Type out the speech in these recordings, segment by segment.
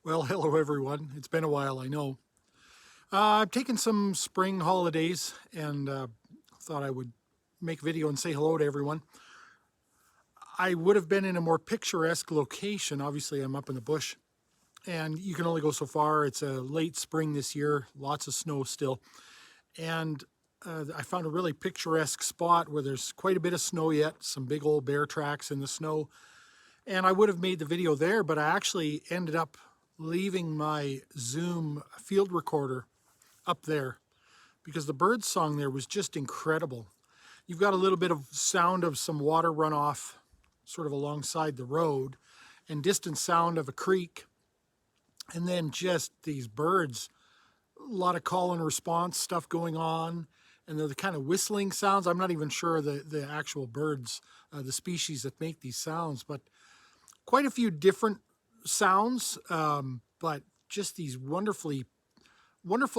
Well, hello everyone. It's been a while, I know. I've taken some spring holidays and thought I would make a video and say hello to everyone. I would have been in a more picturesque location. Obviously, I'm up in the bush and you can only go so far. It's a late spring this year, lots of snow still. And I found a really picturesque spot where there's quite a bit of snow yet, some big old bear tracks in the snow. And I would have made the video there, but I actually ended up leaving my Zoom field recorder up there because the bird song there was just incredible. You've got a little bit of sound of some water runoff sort of alongside the road and distant sound of a creek. And then just these birds, a lot of call and response stuff going on. And they're the kind of whistling sounds. I'm not even sure the actual birds, the species that make these sounds, but quite a few different sounds, but just these wonderful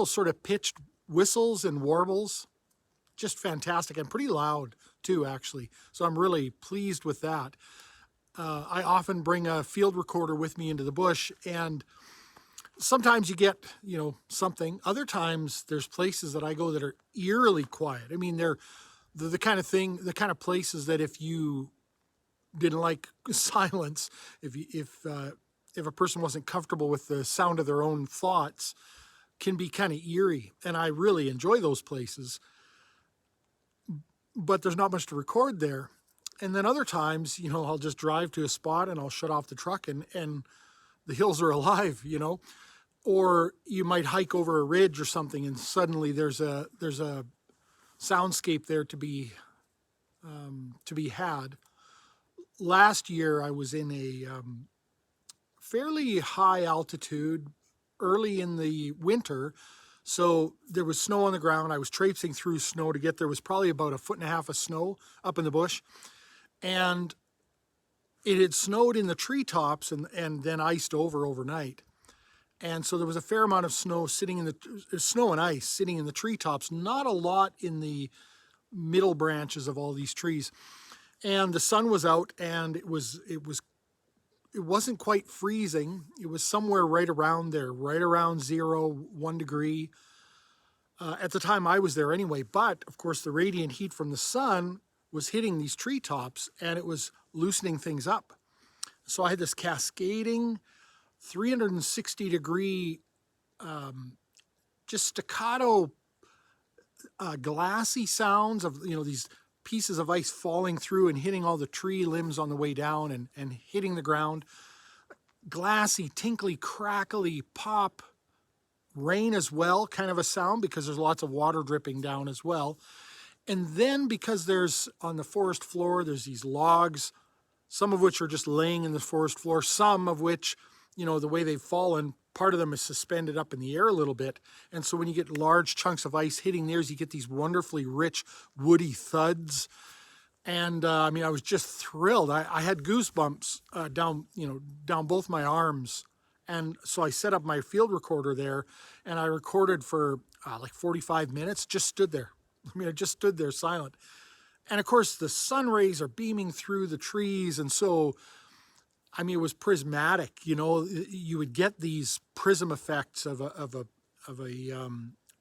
sort of pitched whistles and warbles, just fantastic and pretty loud too, actually. So I'm really pleased with that. I often bring a field recorder with me into the bush, and sometimes you get, something. Other times there's places that I go that are eerily quiet. I mean, they're the kind of thing, the kind of places that if you didn't like silence, if a person wasn't comfortable with the sound of their own thoughts, can be kind of eerie. And I really enjoy those places, but there's not much to record there. And then other times, I'll just drive to a spot and I'll shut off the truck and the hills are alive, Or you might hike over a ridge or something and suddenly there's a soundscape there to be had. Last year I was in a fairly high altitude early in the winter. So there was snow on the ground. I was traipsing through snow to get there. It was probably about 1.5 feet of snow up in the bush. And it had snowed in the treetops and then iced over overnight. And so there was a fair amount of snow snow and ice sitting in the treetops, not a lot in the middle branches of all these trees. And the sun was out and it wasn't quite freezing. It was somewhere right around there, right around 0, 1 degree at the time I was there anyway. But of course, the radiant heat from the sun was hitting these treetops and it was loosening things up. So I had this cascading 360-degree, just staccato, glassy sounds of, these pieces of ice falling through and hitting all the tree limbs on the way down and hitting the ground. Glassy, tinkly, crackly pop, rain as well, kind of a sound because there's lots of water dripping down as well. And then because there's on the forest floor, there's these logs, some of which are just laying in the forest floor, some of which, the way they've fallen, part of them is suspended up in the air a little bit. And so when you get large chunks of ice hitting theirs, you get these wonderfully rich, woody thuds. And I was just thrilled. I had goosebumps down both my arms. And so I set up my field recorder there and I recorded for like 45 minutes, just stood there. I just stood there silent. And of course, the sun rays are beaming through the trees. And so, it was prismatic. You would get these prism effects of a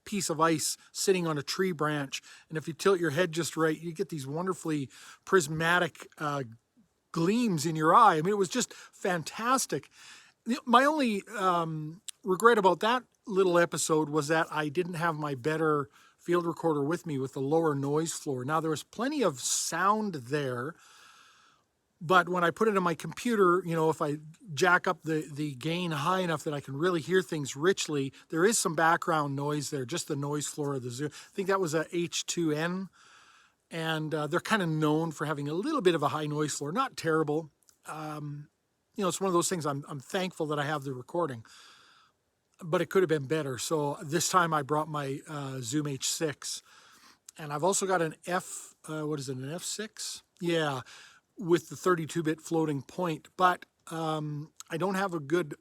piece of ice sitting on a tree branch. And if you tilt your head just right, you get these wonderfully prismatic gleams in your eye. It was just fantastic. My only regret about that little episode was that I didn't have my better field recorder with me with the lower noise floor. Now, there was plenty of sound there, but when I put it on my computer, if I jack up the gain high enough that I can really hear things richly, there is some background noise there, just the noise floor of the Zoom. I think that was a H2N, and they're kind of known for having a little bit of a high noise floor. Not terrible. It's one of those things I'm thankful that I have the recording, but it could have been better. So this time I brought my Zoom H6, and I've also got an an F6? Yeah, with the 32-bit floating point, but I don't have a good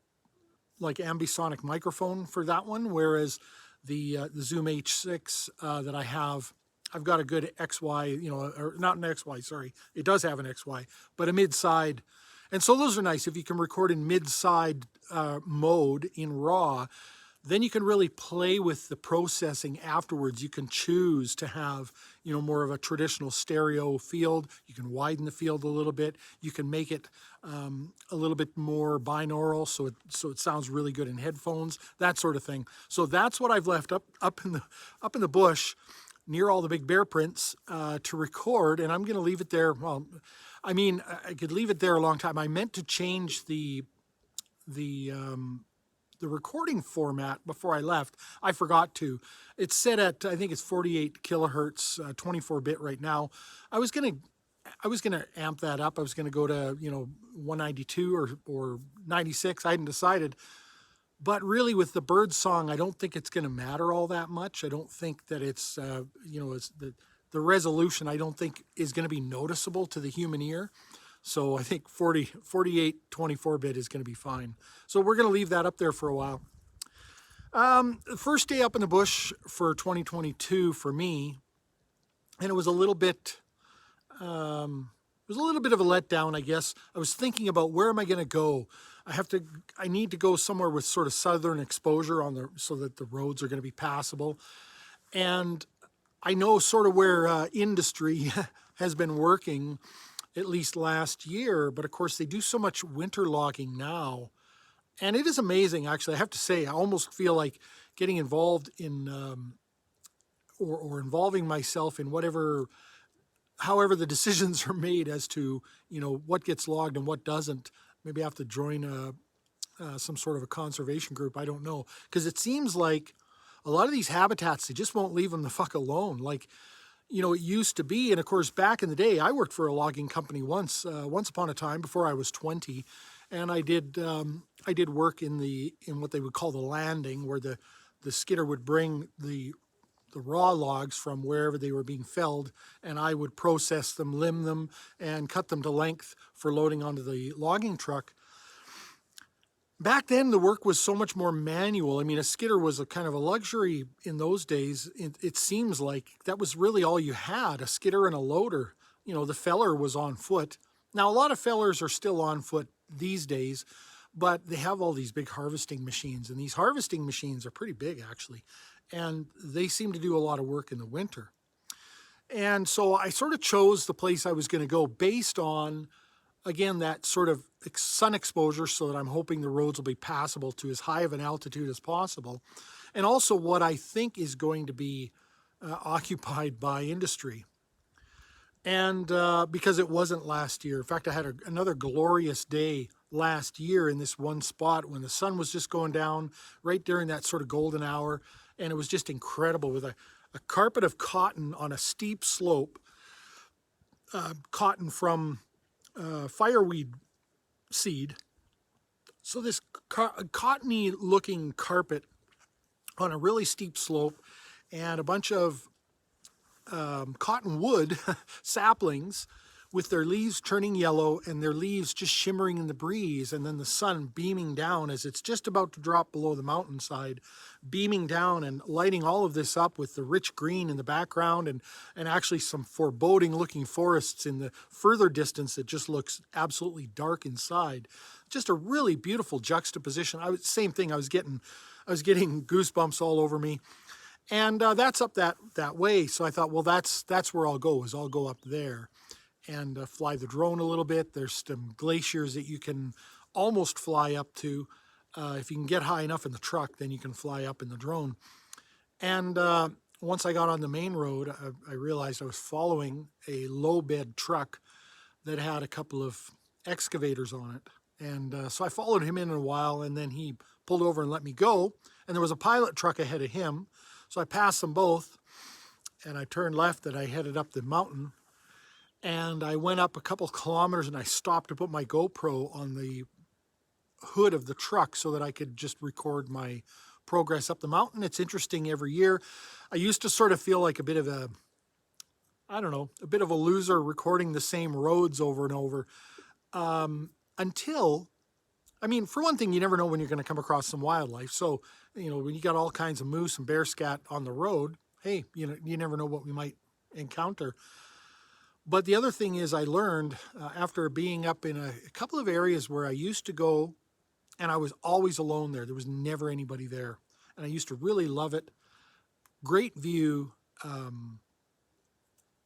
ambisonic microphone for that one, whereas the Zoom H6 that I have, I've got a good XY, or not an XY, sorry. It does have an XY, but a mid-side. And so those are nice. If you can record in mid-side mode in RAW, then you can really play with the processing afterwards. You can choose to have, more of a traditional stereo field. You can widen the field a little bit. You can make it a little bit more binaural, so it sounds really good in headphones, that sort of thing. So that's what I've left up in the bush near all the big bear prints to record, and I'm going to leave it there. Well, I mean, I could leave it there a long time. I meant to change the recording format before I left. I forgot to. It's set at, I think it's 48 kilohertz, 24-bit right now. I was gonna amp that up. I was gonna go to 192 or 96. I hadn't decided. But really, with the bird song, I don't think it's going to matter all that much. I don't think that it's it's the resolution. I don't think is going to be noticeable to the human ear. So I think 48 24-bit is going to be fine. So we're going to leave that up there for a while. The first day up in the bush for 2022 for me, and it was a little bit, of a letdown, I guess. I was thinking about where am I going to go. I need to go somewhere with sort of southern exposure so that the roads are going to be passable. And I know sort of where industry has been working, at least last year, but of course they do so much winter logging now. And it is amazing, actually. I have to say, I almost feel like getting involved in, or involving myself in however the decisions are made as to, what gets logged and what doesn't. Maybe I have to join some sort of a conservation group. I don't know. Because it seems like a lot of these habitats, they just won't leave them the fuck alone. Like, it used to be, and of course, back in the day, I worked for a logging company once upon a time before I was 20, and I did work in what they would call the landing, where the skidder would bring the raw logs from wherever they were being felled, and I would process them, limb them, and cut them to length for loading onto the logging truck. Back then, the work was so much more manual. I mean, a skidder was a kind of a luxury in those days. It seems like that was really all you had, a skidder and a loader. The feller was on foot. Now, a lot of fellers are still on foot these days, but they have all these big harvesting machines, and these harvesting machines are pretty big, actually, and they seem to do a lot of work in the winter. And so I sort of chose the place I was going to go based on, again, that sort of sun exposure, so that I'm hoping the roads will be passable to as high of an altitude as possible. And also what I think is going to be occupied by industry. And because it wasn't last year. In fact, I had another glorious day last year in this one spot when the sun was just going down right during that sort of golden hour. And it was just incredible with a carpet of cotton on a steep slope, cotton from fireweed seed. So this cottony looking carpet on a really steep slope, and a bunch of cottonwood saplings with their leaves turning yellow and their leaves just shimmering in the breeze, and then the sun beaming down as it's just about to drop below the mountainside, beaming down and lighting all of this up with the rich green in the background, and actually some foreboding looking forests in the further distance that just looks absolutely dark inside. Just a really beautiful juxtaposition. Same thing, I was getting goosebumps all over me. And that's up that way. So I thought, well, that's where I'll go up there and fly the drone a little bit. There's some glaciers that you can almost fly up to. If you can get high enough in the truck, then you can fly up in the drone. And once I got on the main road, I realized I was following a low bed truck that had a couple of excavators on it. And so I followed him in a while, and then he pulled over and let me go. And there was a pilot truck ahead of him. So I passed them both, and I turned left, and I headed up the mountain. And I went up a couple of kilometers, and I stopped to put my GoPro on the hood of the truck so that I could just record my progress up the mountain. It's interesting every year. I used to sort of feel like a bit of a loser recording the same roads over and over. Until, I mean, for one thing, you never know when you're going to come across some wildlife. So, when you got all kinds of moose and bear scat on the road, hey, you never know what we might encounter. But the other thing is I learned after being up in a couple of areas where I used to go and I was always alone there. There was never anybody there. And I used to really love it. Great view,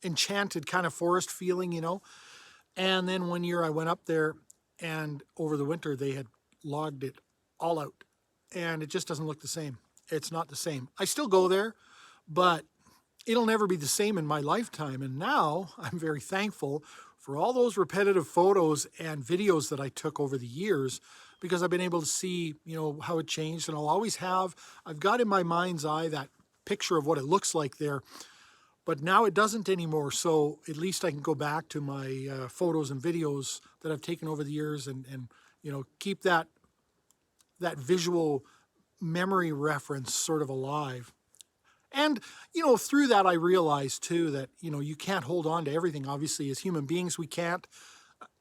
enchanted kind of forest feeling, you know. And then one year I went up there and over the winter they had logged it all out. And it just doesn't look the same. It's not the same. I still go there, but it'll never be the same in my lifetime. And now I'm very thankful for all those repetitive photos and videos that I took over the years, because I've been able to see, you know, how it changed. And I've got in my mind's eye that picture of what it looks like there, but now it doesn't anymore. So at least I can go back to my photos and videos that I've taken over the years and you know, keep that visual memory reference sort of alive. And, you know, through that, I realized too that, you know, you can't hold on to everything. Obviously, as human beings, we can't.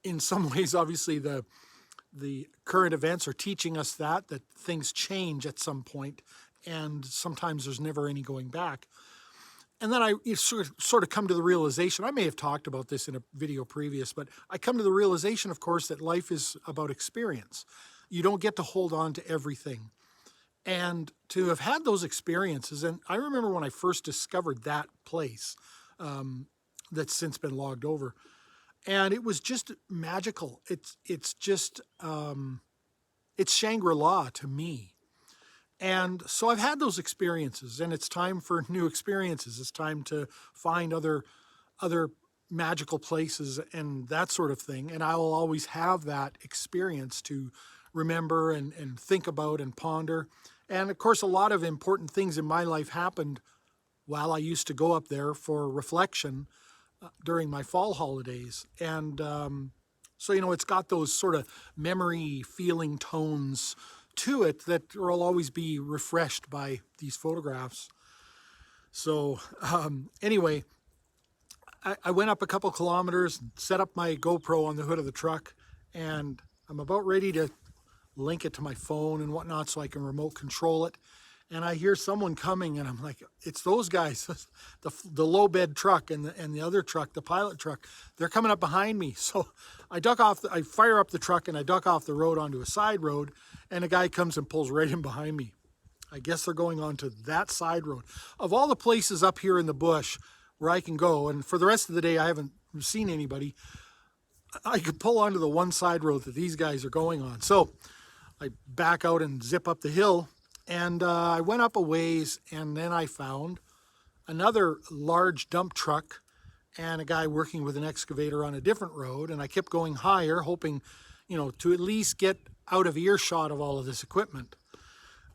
In some ways, obviously, the current events are teaching us that things change at some point, and sometimes there's never any going back. And then I sort of come to the realization, I may have talked about this in a video previous, but I come to the realization, of course, that life is about experience. You don't get to hold on to everything. And to have had those experiences, and I remember when I first discovered that place that's since been logged over, and it was just magical. It's just, it's Shangri-La to me. And so I've had those experiences, and it's time for new experiences. It's time to find other magical places and that sort of thing. And I will always have that experience to remember and think about and ponder. And of course, a lot of important things in my life happened while I used to go up there for reflection during my fall holidays. And so, you know, it's got those sort of memory feeling tones to it that will always be refreshed by these photographs. So anyway, I went up a couple kilometers, set up my GoPro on the hood of the truck, and I'm about ready to link it to my phone and whatnot so I can remote control it. And I hear someone coming, and I'm like, it's those guys, the low bed truck and the other truck, the pilot truck. They're coming up behind me. So I I fire up the truck and I duck off the road onto a side road, and a guy comes and pulls right in behind me. I guess they're going onto that side road. Of all the places up here in the bush where I can go, and for the rest of the day I haven't seen anybody, I could pull onto the one side road that these guys are going on. So I back out and zip up the hill. And I went up a ways, and then I found another large dump truck and a guy working with an excavator on a different road. And I kept going higher, hoping, you know, to at least get out of earshot of all of this equipment.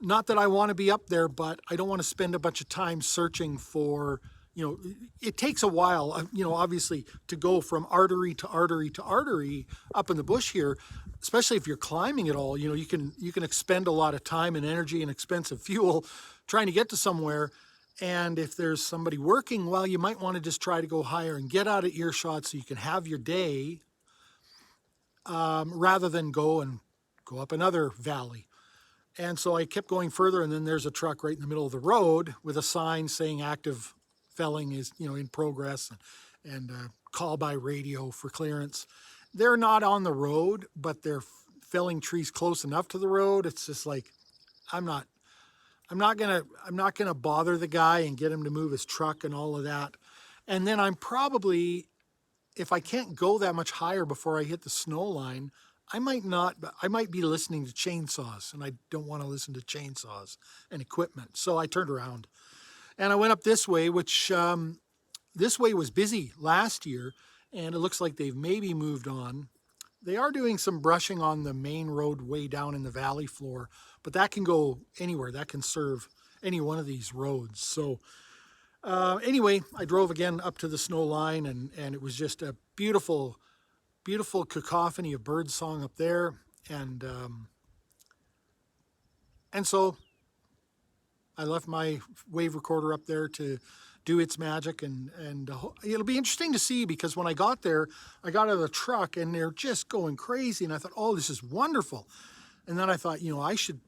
Not that I want to be up there, but I don't want to spend a bunch of time searching for, you know, it takes a while, you know, obviously to go from artery to artery to artery up in the bush here, especially if you're climbing it all. You know, you can expend a lot of time and energy and expensive fuel trying to get to somewhere. And if there's somebody working, well, you might want to just try to go higher and get out of earshot so you can have your day rather than go up another valley. And so I kept going further, and then there's a truck right in the middle of the road with a sign saying active felling is, you know, in progress, and call by radio for clearance. They're not on the road, but they're felling trees close enough to the road. It's just like, I'm not gonna bother the guy and get him to move his truck and all of that. And then I'm probably, if I can't go that much higher before I hit the snow line, I might be listening to chainsaws, and I don't want to listen to chainsaws and equipment. So I turned around and I went up this way, which this way was busy last year, and it looks like they've maybe moved on. They are doing some brushing on the main road way down in the valley floor, but that can go anywhere. That can serve any one of these roads. So anyway, I drove again up to the snow line, and it was just a beautiful, beautiful cacophony of bird song up there. And so I left my wave recorder up there to do its magic, and it'll be interesting to see, because when I got there, I got out of the truck and they're just going crazy, and I thought, oh, this is wonderful. And then I thought, you know, I should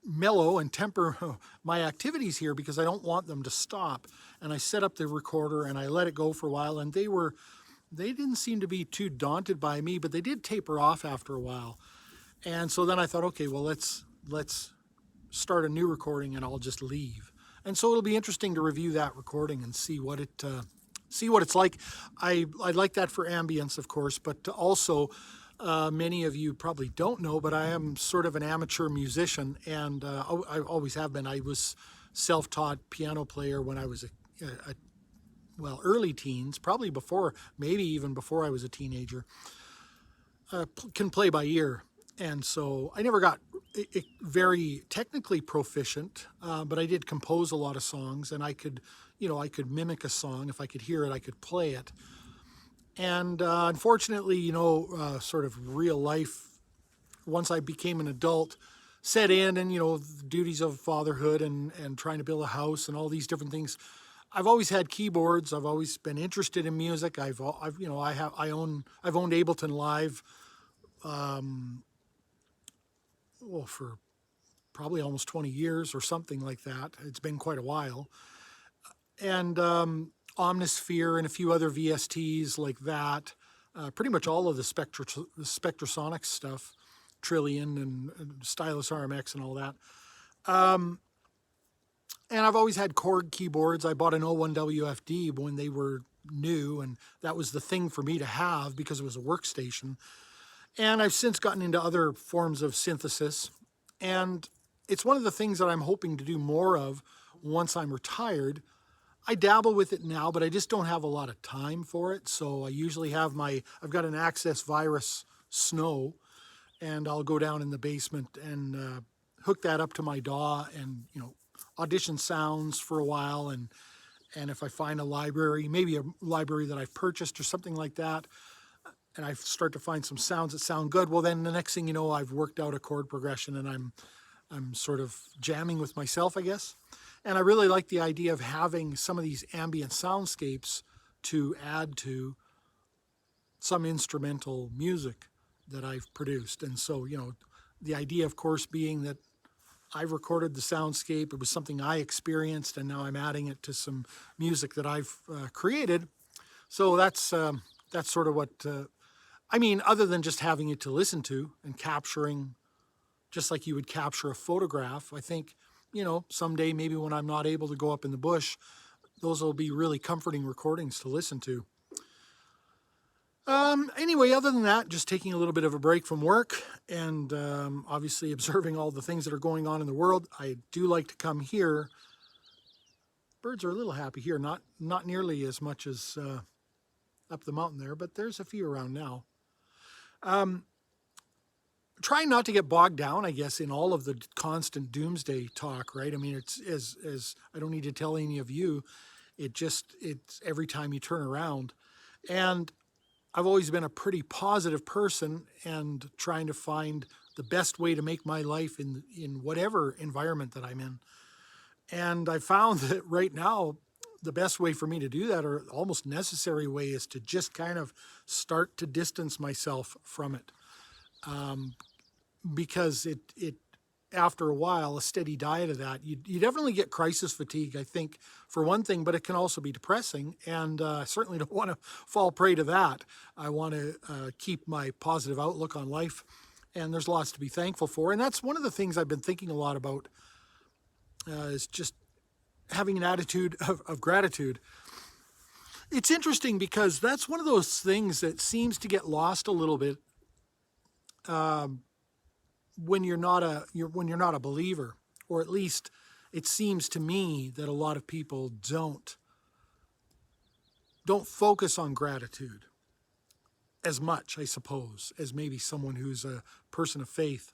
mellow and temper my activities here because I don't want them to stop. And I set up the recorder and I let it go for a while, and they didn't seem to be too daunted by me, but they did taper off after a while. And so then I thought, okay, well, let's start a new recording and I'll just leave. And so it'll be interesting to review that recording and see what it's like. I like that for ambience, of course, but also many of you probably don't know, but I am sort of an amateur musician, and I always have been. I was self-taught piano player when I was early teens, probably before, maybe even before I was a teenager. Can play by ear, and so I never got very technically proficient, but I did compose a lot of songs, and I could mimic a song. If I could hear it, I could play it. And unfortunately, sort of real life, once I became an adult, set in, and, the duties of fatherhood and trying to build a house and all these different things. I've always had keyboards. I've always been interested in music. I've owned Ableton Live, for probably almost 20 years or something like that. It's been quite a while. And Omnisphere and a few other VSTs like that. Pretty much all of the Spectrasonic stuff, Trillion and Stylus RMX and all that. And I've always had Korg keyboards. I bought an 01 WFD when they were new, and that was the thing for me to have because it was a workstation. And I've since gotten into other forms of synthesis. And it's one of the things that I'm hoping to do more of once I'm retired. I dabble with it now, but I just don't have a lot of time for it. So I usually have I've got an Access Virus Snow, and I'll go down in the basement and hook that up to my DAW and, audition sounds for a while. And if I find a library, maybe a library that I've purchased or something like that, and I start to find some sounds that sound good, well, then the next thing you know, I've worked out a chord progression and I'm sort of jamming with myself, I guess. And I really like the idea of having some of these ambient soundscapes to add to some instrumental music that I've produced. And so, the idea, of course, being that I've recorded the soundscape. It was something I experienced, and now I'm adding it to some music that I've created. So that's sort of what, other than just having it to listen to and capturing, just like you would capture a photograph. I think, someday maybe when I'm not able to go up in the bush, those will be really comforting recordings to listen to. Anyway, other than that, just taking a little bit of a break from work and obviously observing all the things that are going on in the world. I do like to come here. Birds are a little happy here, not nearly as much as up the mountain there, but there's a few around now. Trying not to get bogged down, I guess, in all of the constant doomsday talk, right? I mean, it's as I don't need to tell any of you, it's every time you turn around. And I've always been a pretty positive person and trying to find the best way to make my life in whatever environment that I'm in. And I found that right now, the best way for me to do that, or almost necessary way, is to just kind of start to distance myself from it. Because it after a while, a steady diet of that, you definitely get crisis fatigue, I think, for one thing, but it can also be depressing. And I certainly don't want to fall prey to that. I want to keep my positive outlook on life. And there's lots to be thankful for. And that's one of the things I've been thinking a lot about, is just having an attitude of gratitude. It's interesting because that's one of those things that seems to get lost a little bit when you're not a believer, or at least it seems to me that a lot of people don't focus on gratitude as much, I suppose, as maybe someone who's a person of faith.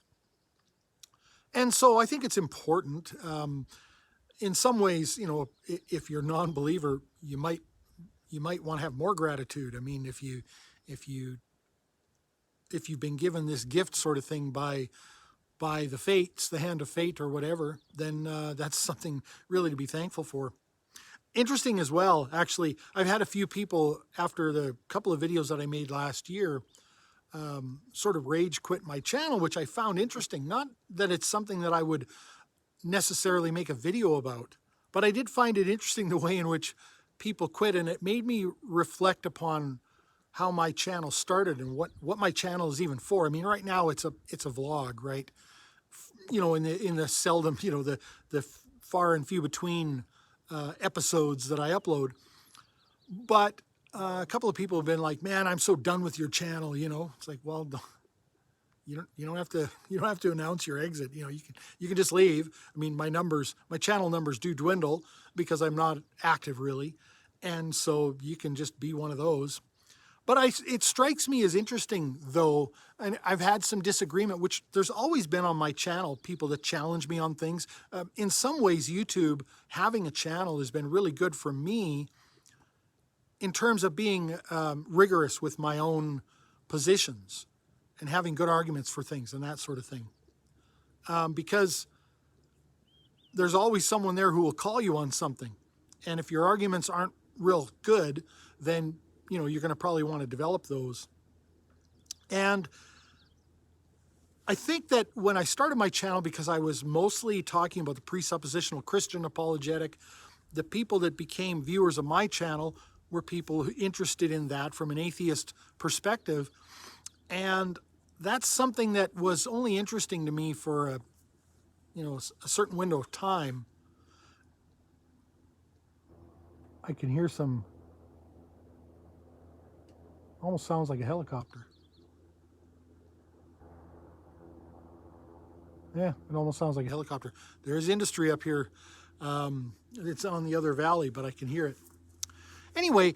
And so I think it's important. In some ways, if you're a non-believer, you might want to have more gratitude. I mean, if you've been given this gift sort of thing by the fates, the hand of fate or whatever, then that's something really to be thankful for. Interesting as well, actually, I've had a few people after the couple of videos that I made last year sort of rage quit my channel, which I found interesting. Not that it's something that I would necessarily make a video about. But I did find it interesting the way in which people quit, and it made me reflect upon how my channel started and what my channel is even for. I mean, right now it's a vlog, right? In the seldom, the far and few between episodes that I upload. But a couple of people have been like, "Man, I'm so done with your channel." It's like, well, you don't have to announce your exit. You can just leave. I mean, my channel numbers do dwindle because I'm not active really, and so you can just be one of those. But it strikes me as interesting, though, and I've had some disagreement, which there's always been on my channel, people that challenge me on things. In some ways, YouTube, having a channel has been really good for me in terms of being rigorous with my own positions and having good arguments for things and that sort of thing. Because there's always someone there who will call you on something. And if your arguments aren't real good, then you're going to probably want to develop those. And I think that when I started my channel, because I was mostly talking about the presuppositional Christian apologetic, the people that became viewers of my channel were people interested in that from an atheist perspective. And that's something that was only interesting to me for a certain window of time. I can hear some, almost sounds like a helicopter. Yeah, it almost sounds like a helicopter. There is industry up here. It's on the other valley, but I can hear it. Anyway,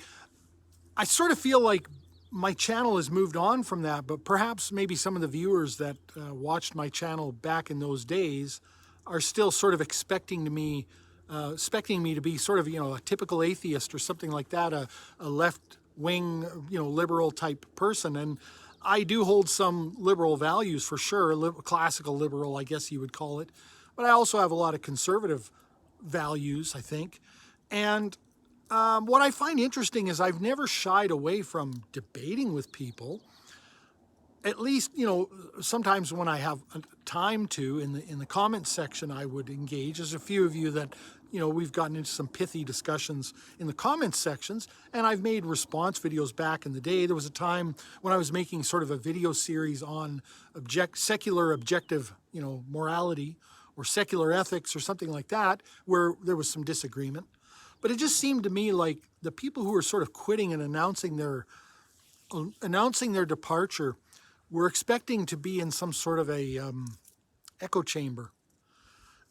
I sort of feel like my channel has moved on from that, but perhaps maybe some of the viewers that watched my channel back in those days are still sort of expecting me to be sort of, a typical atheist or something like that, a left-wing, liberal type person. And I do hold some liberal values for sure, classical liberal, I guess you would call it. But I also have a lot of conservative values, I think. And what I find interesting is I've never shied away from debating with people. At least, sometimes when I have time to, in the comments section, I would engage. There's a few of you that, we've gotten into some pithy discussions in the comments sections, and I've made response videos back in the day. There was a time when I was making sort of a video series on secular objective, morality or secular ethics or something like that, where there was some disagreement. But it just seemed to me like the people who were sort of quitting and announcing their departure were expecting to be in some sort of a echo chamber.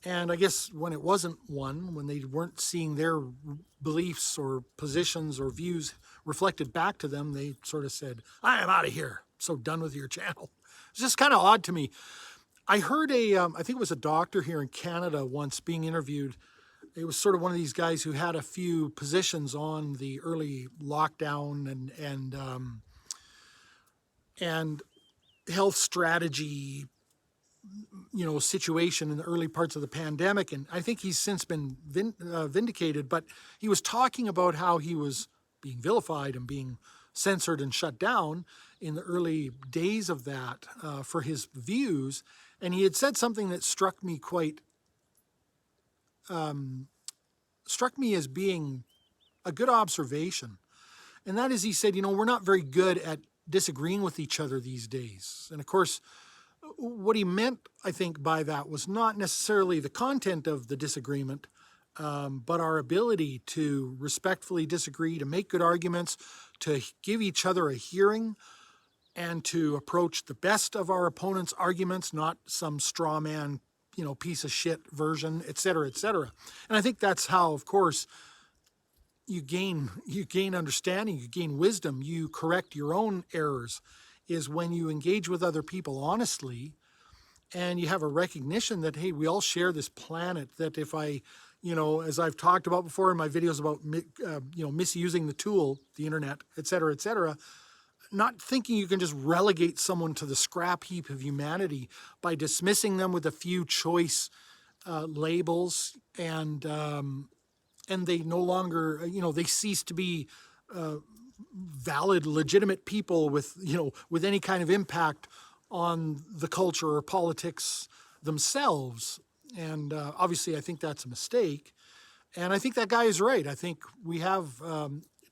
And I guess when it wasn't one, when they weren't seeing their beliefs or positions or views reflected back to them, they sort of said, "I am out of here. So done with your channel." It's just kind of odd to me. I heard I think it was a doctor here in Canada once being interviewed. It was sort of one of these guys who had a few positions on the early lockdown and health strategy, situation in the early parts of the pandemic. And I think he's since been vindicated, but he was talking about how he was being vilified and being censored and shut down in the early days of that for his views. And he had said something that struck me as being a good observation. And that is, he said, we're not very good at disagreeing with each other these days. And of course, what he meant, I think, by that was not necessarily the content of the disagreement, but our ability to respectfully disagree, to make good arguments, to give each other a hearing, and to approach the best of our opponent's arguments, not some straw man, piece of shit version, et cetera, et cetera. And I think that's how, of course, you gain understanding, you gain wisdom, you correct your own errors, is when you engage with other people honestly and you have a recognition that, hey, we all share this planet, that if I, as I've talked about before in my videos about, misusing the tool, the internet, et cetera, not thinking you can just relegate someone to the scrap heap of humanity by dismissing them with a few choice labels, and they no longer, they cease to be valid, legitimate people with any kind of impact on the culture or politics themselves. And obviously, I think that's a mistake. And I think that guy is right. I think we have,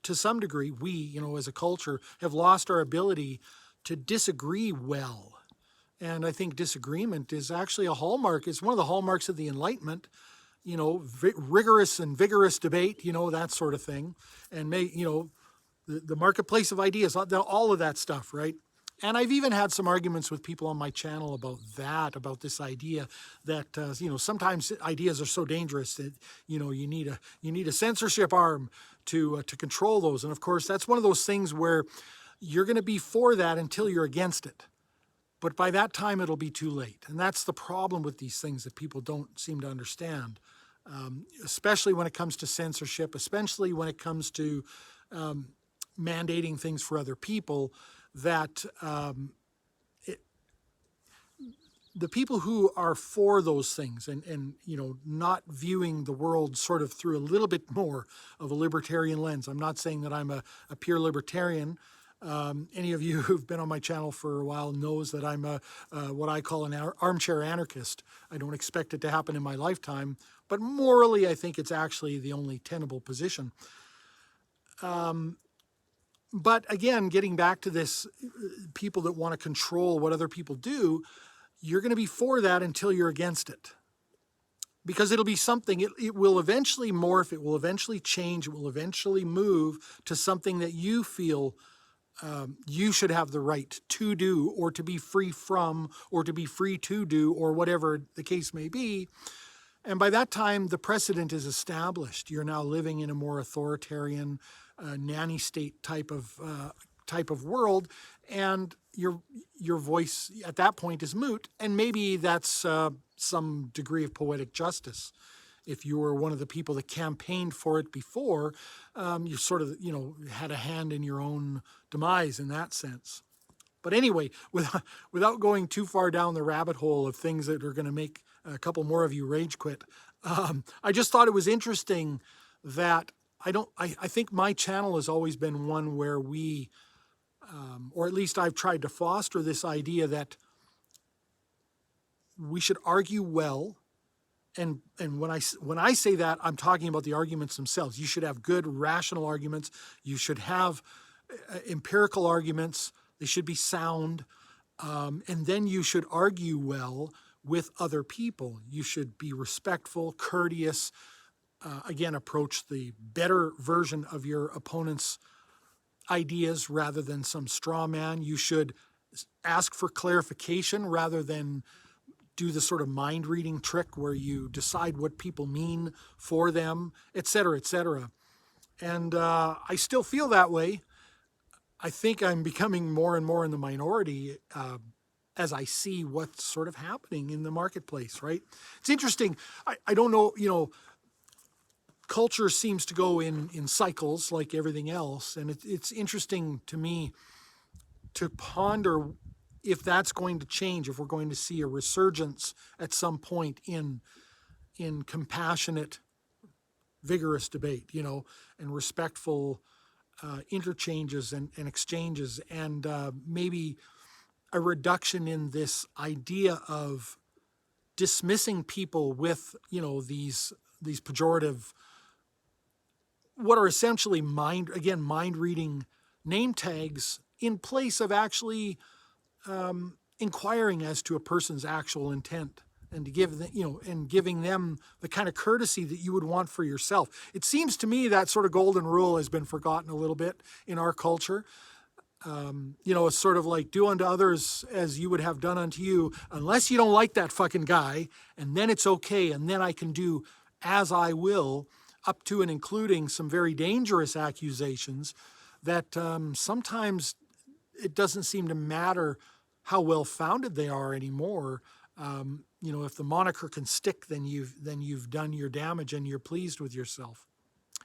to some degree, we, as a culture, have lost our ability to disagree well. And I think disagreement is actually a hallmark. It's one of the hallmarks of the Enlightenment, rigorous and vigorous debate, that sort of thing. And, the marketplace of ideas, all of that stuff, right? And I've even had some arguments with people on my channel about this idea that, sometimes ideas are so dangerous that, you need a censorship arm to control those. And of course, that's one of those things where you're going to be for that until you're against it. But by that time, it'll be too late. And that's the problem with these things that people don't seem to understand, especially when it comes to censorship, especially when it comes to mandating things for other people, that the people who are for those things and not viewing the world sort of through a little bit more of a libertarian lens. I'm not saying that I'm a pure libertarian. Any of you who've been on my channel for a while knows that I'm what I call an armchair anarchist. I don't expect it to happen in my lifetime, but morally I think it's actually the only tenable position. But again, getting back to this, people that want to control what other people do, you're going to be for that until you're against it. Because it'll be something, it will eventually morph, it will eventually change, it will eventually move to something that you feel you should have the right to do, or to be free from, or to be free to do, or whatever the case may be. And by that time, the precedent is established. You're now living in a more authoritarian, nanny state type of world, and your voice at that point is moot. And maybe that's some degree of poetic justice. If you were one of the people that campaigned for it before, you sort of had a hand in your own demise in that sense. But anyway, without going too far down the rabbit hole of things that are going to make a couple more of you rage quit, I just thought it was interesting that I think my channel has always been one where we, or at least I've tried to foster this idea that we should argue well. And when I say that, I'm talking about the arguments themselves. You should have good, rational arguments. You should have empirical arguments. They should be sound. And then you should argue well with other people. You should be respectful, courteous, again, approach the better version of your opponent's ideas rather than some straw man. You should ask for clarification rather than do the sort of mind reading trick where you decide what people mean for them, et cetera, et cetera. And I still feel that way. I think I'm becoming more and more in the minority as I see what's sort of happening in the marketplace, right? It's interesting. I don't know, culture seems to go in cycles like everything else. And it's interesting to me to ponder if that's going to change, if we're going to see a resurgence at some point in compassionate, vigorous debate, and respectful interchanges and exchanges, and maybe a reduction in this idea of dismissing people with, these pejorative, what are essentially mind reading name tags in place of actually inquiring as to a person's actual intent, and to give them, and giving them the kind of courtesy that you would want for yourself. It seems to me that sort of golden rule has been forgotten a little bit in our culture. It's sort of like, do unto others as you would have done unto you, unless you don't like that fucking guy, and then it's okay, and then I can do as I will, up to and including some very dangerous accusations that sometimes it doesn't seem to matter how well-founded they are anymore. If the moniker can stick, then you've done your damage and you're pleased with yourself.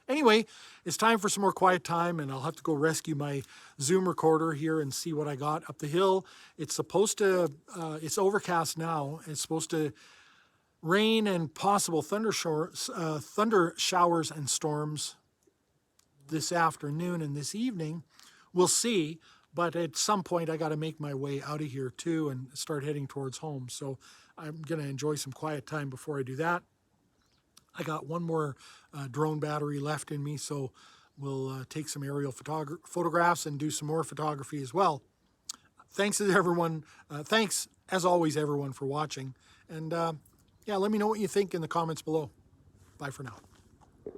Anyway, it's time for some more quiet time, and I'll have to go rescue my Zoom recorder here and see what I got up the hill. It's supposed to, it's overcast now. It's supposed to rain and possible thunder showers and storms this afternoon and this evening. We'll see. But at some point, I got to make my way out of here too and start heading towards home. So I'm going to enjoy some quiet time before I do that. I got one more drone battery left in me, so we'll take some aerial photographs and do some more photography as well. Thanks to everyone. Thanks, as always, everyone, for watching. And yeah, let me know what you think in the comments below. Bye for now.